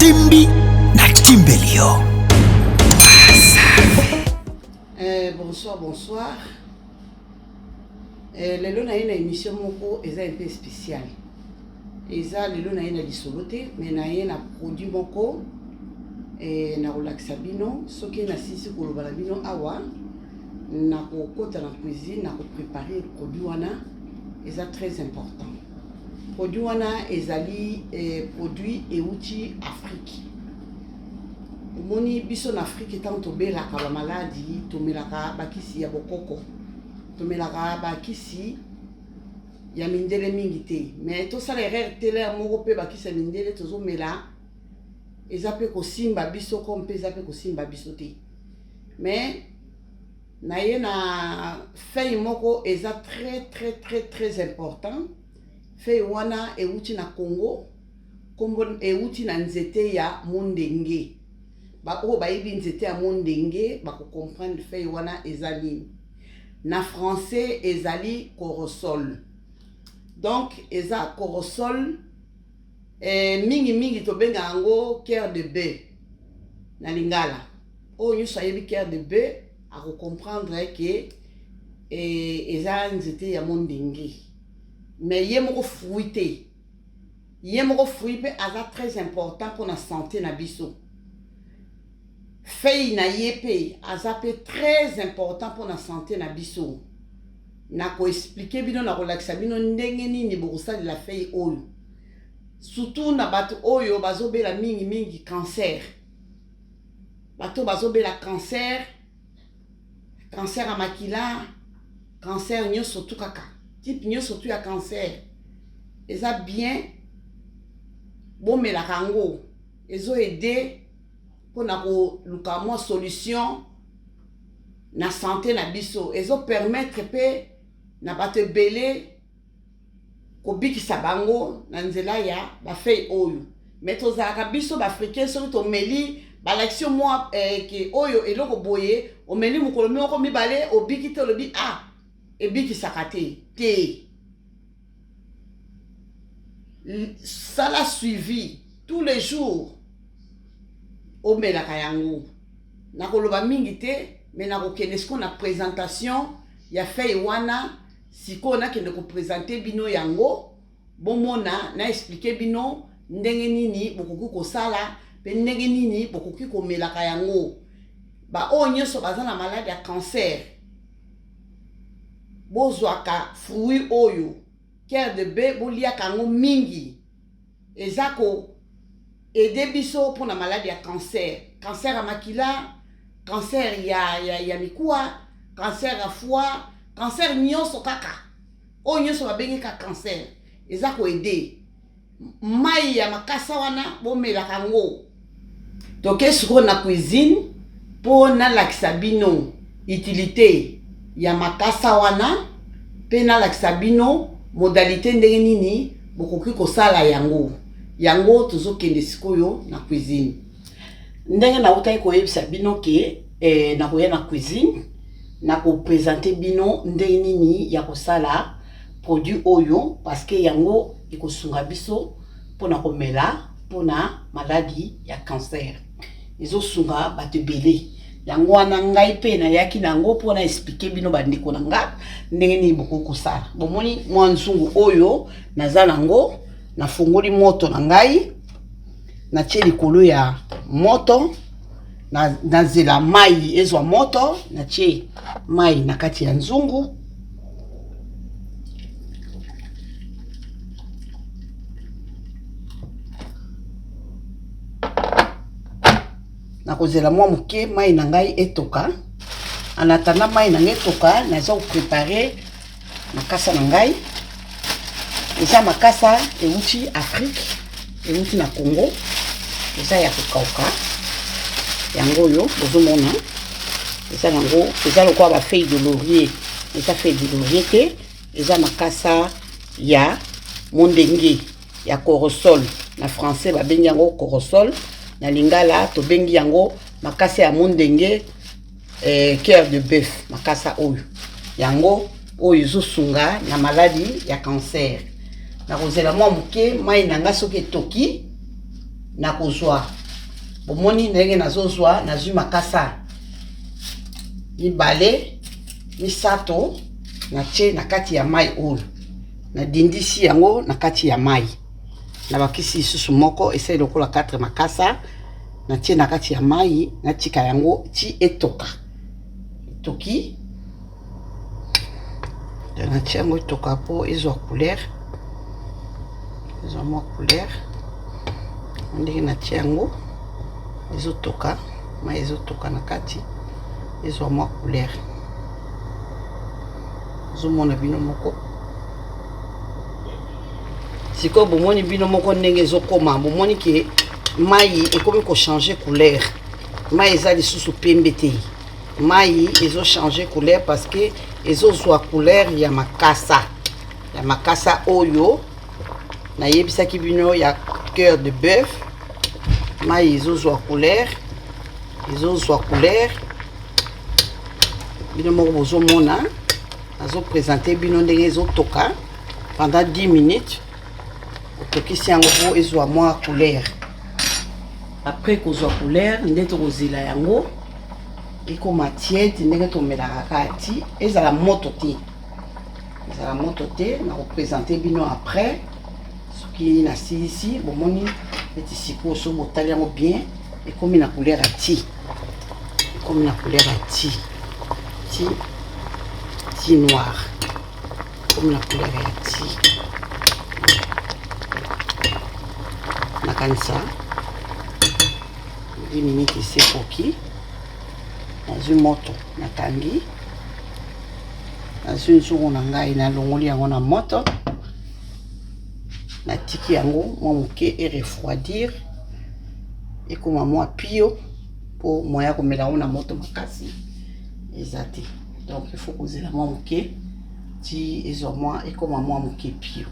Timbi na Kimbelio. Bonsoir. Lelo na une émission moko eza un peu spéciale. Eza lelo na une disoloté mais na une produit moko na relaxa bino soki na sisi koloba bino awa na kokota na cuisine na ko préparer produit wana eza très important. Produit wana ezali produit euti Afrique. Moni biso na Afrique tant tobelaka ba maladie, tomelaka bakisi ya bokoko, tomelaka bakisi ya mindele mingi te. Mais to sala erreur tele moko pe bakisi ya mindele tozomela ezape ko simba biso comme pe ezape ko simba biso te. Mais na ye na feuille moko eza très important. Feuille wana euti na Congo, kombo euti na nzete ya mondenge. Ba o ba yebi nzete ya mondenge ba ko comprendre feuille wana ezali na français ezali corosol. Donc eza corosol mingi to benga ngo cœur de bœuf na lingala. O nyu sa yebi cœur de bœuf a ko comprendre que eza nzete ya mondenge. Mais yemoko fruité. Yemoko fruité aza très important pour la santé na biso. Feuille na yepe azape très important pour la santé na biso. Na ko expliquer bino na relaxa bino ndenge nini bokosa de la feuille oyo. Surtout na bato oyo bazobela mingi cancer. Bato bazobela cancer à makila, cancer nyoso tout kaka. Type nyoso tout ya cancer. Eza bien bon mais la kango ezo aider pour na ko luka mo solution na santé na biso ezo permettre pe na bato belé ko bikisa bango na nzela ya ba feuille oyo mais tozaka biso ba africain so to meli ba l'action moi ke oyo eloko boye o meli mukolo moko mibale o bikite lobi et bikisa kate te ça l'a suivi tous les jours au melaka yango na koloba mingi te mais na kokende ce qu'on a présentation ya feuille wana siko na kende ko présenter bino yango bomona na expliquer bino ndenge nini bokoki ko sala pe ndenge nini bokoki ko melaka yango ba onyo so bazana maladie ya cancer bozwaka fruit oyo cœur de bœuf boliaka ngo mingi ezako aider biso pour la maladie ya cancer à makila, cancer ya mikua, cancer à foie, cancer nyonso kaka o nyonso babengeka cancer ezako aider mai ya makasa wana bomelaka ngo toke siko na cuisine po na lakisa bino utilité ya makasa wana pe na lakisa bino modalité ndenge nini bokoki kosala yango tozokende sikoyo na cuisine ndenge na utai koyebisa bino ke na koya na cuisine na ko présenter bino ndenge nini ya kosala produit oyo parce que yango ikosunga biso pona komela pona maladie ya cancer ezosunga bato belé yango wana ngai pe na yaki nango pona expliquer bino bandeko na nga ndenge nini boko sala bomoni mwanzungu oyo nazala ngo na fungoli moto na ngai na tie likolo ya moto na zela mai ezwa moto na tie mai na kati ya nzungu na kozela mwa muke mai na ngai etoka anatana mai na ngai etoka naza préparer makasa na ngai eza makasa euti Afrique euti na Congo eza ya kokauka yango yo bozomona eza yango eza lokwa ba feuille de laurier eza feuille de laurier te eza makasa ya mondenge ya corosol na français babengi yango corosol na lingala to bengi yango makasa ya mondenge cœur de bœuf makasa oyo yango oyo zosunga na maladie ya cancer na kozela mwa muke mai nanga soki toki na kozwa bomoni ndenge nazozwa nazwi makasa mibale misato na tie na kati ya mai oyo na dindisi yango na kati ya mai na bakisi lisusu moko essaye lokola 4 makasa na tie na kati ya mai na tika yango ti etoka toki na tie yango etoka po ezwa couleur ezwa mwa couleur ndenge na tie yango ezotoka mai ezotoka na kati ezwa mwa couleur zomona bino moko siko bomoni bino moko ndenge ezokoma bomoni ke mai ekomi ko changer couleur mai eza lisusu pembe te mai ezo changer couleur parce que ezozwa couleur ya makasa oyo na yebisaki bino ya cœur de bœuf mai ezozwa couleur bino moko bozomona azo présenter bino ndenge ezotoka pendant 10 minutes otokisi yango po ezwa mwa couleur après kozwa couleur nde tokozela yango ekoma tiède ndenge tomelaka kati ezala moto te na koprésenter bino après soki nasilisi bomoni neti sikoyo so botali yango bien ekomi na couleur ya ti noir comme la couleur ya ti nakanisa 10 minutes esekoki nazwi moto natangi nazwi nzungu na ngai nalongoli yango na moto natiki yango mwa moke erefroidir ekoma mwa pio po moya komela yango na moto makasi eza te donc il faut kozela mwa moke ti ezwa mwa ekoma mwa moke pio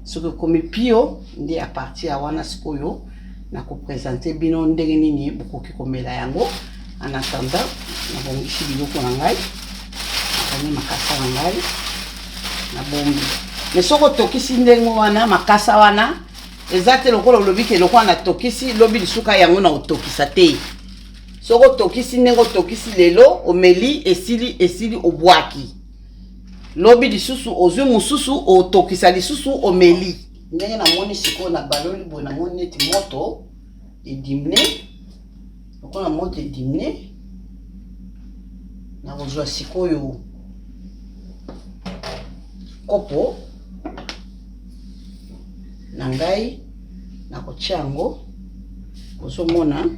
soki komi pio nde a partir ya wana sikoyo na kopresente bino ndenge nini bokoki komela yango en attendant nabongisi biloko na ngai nakani makasa na ngai nabombi mais soko otokisi ndenge wana makasa wana eza te lokola olobi ke lokola natokisi lobi lisuka yango na otokisa te soko otokisi ndenge otokisi lelo omeli esili obwaki lobi lisusu ozwi mosusu otokisa lisusu omeli ndenge namoni sikoyo na baloli boye namoni neti moto edimne lokola moto edimne nakozwa sikoyo kopo na ngai nakotia yango ozomona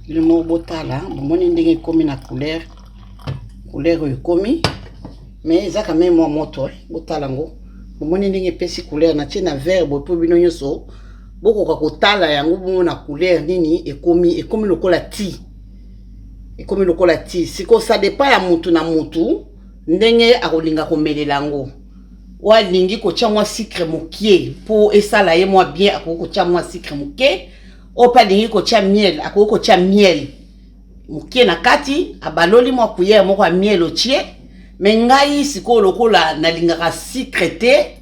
bilimo botala bomoni ndenge ekomi na couleur oyo ekomi mais eza quand même mwa moto botala yango bomoni ndenge epesi couleur natie na verre boye mpo bino nyonso bokoka kotala yango bomona couleur nini ekomi lokola ti siko ça dépend ya mutu na mutu ndenge akolinga komelela yango walingi kotia mwa sucre mokie po esala ye mwa bien akoki kotia mwa sucre mokie opa lingi kotia miel akoki kotia miel mokie na kati abaloli mwa cuillère moko ya miel otie mais ngai sikoyo lokola nalingaka sucre te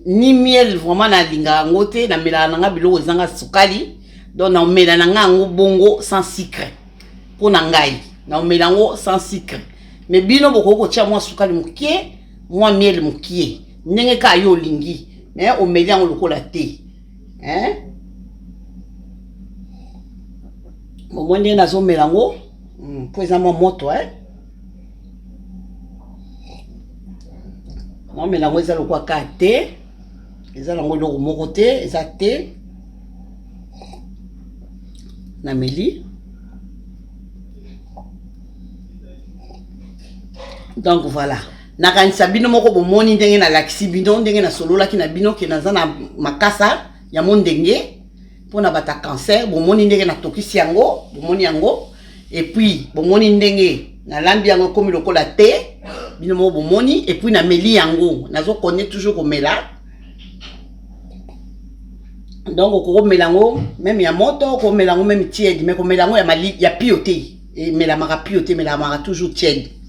ni miel vraiment nalingaka yango te namelaka nanga biloko ezanga sukali donc naomela nanga yango bongo sans sucre mpo na ngai naomela yango sans sucre mais bino bokoki kotia mwa sukali mokie mwa miel mokie ndenge ka yo olingi mais omeli yango lokola te momo ndenge nazomela yango mpo eza mwa moto omela yango eza lokola ka te eza nango eloko moko te eza te nameli donc voilà nakanisa bino moko bomoni ndenge nalakisi bino ndenge nasololaki na bino ke naza na makasa ya mondenge mpona bata cancer bomoni ndenge natokisi yango bomoni yango et puis bomoni ndenge nalambi yango ekomi lokola te bino moko bomoni et puis nameli yango nazokone toujours komela donc okomela yango même ya moto okomela yango même tiède mais komela yango ya pio te emelamaka pio te emelamaka toujours tiède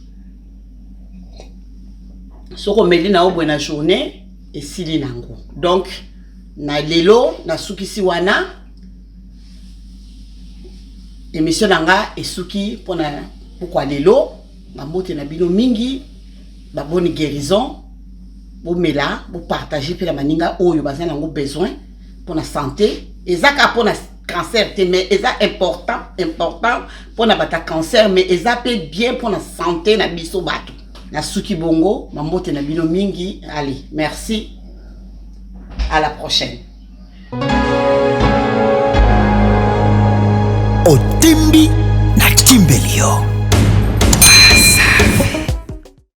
soko meli na obwe na journée esili nango donc na lelo na sukisi wana émission nanga esuki pona pourquoi lelo mamote na bino mingi ba bonne guérison bo mela bo partager pe la maninga oyo bazana ngo besoin pour la santé ezaka pour la cancer mais eza important pour na bata cancer mais eza pe bien pour la santé na biso bato na suki bongo mamote na bino mingi. Allez, merci, à la prochaine. Otimbi na Timbelio.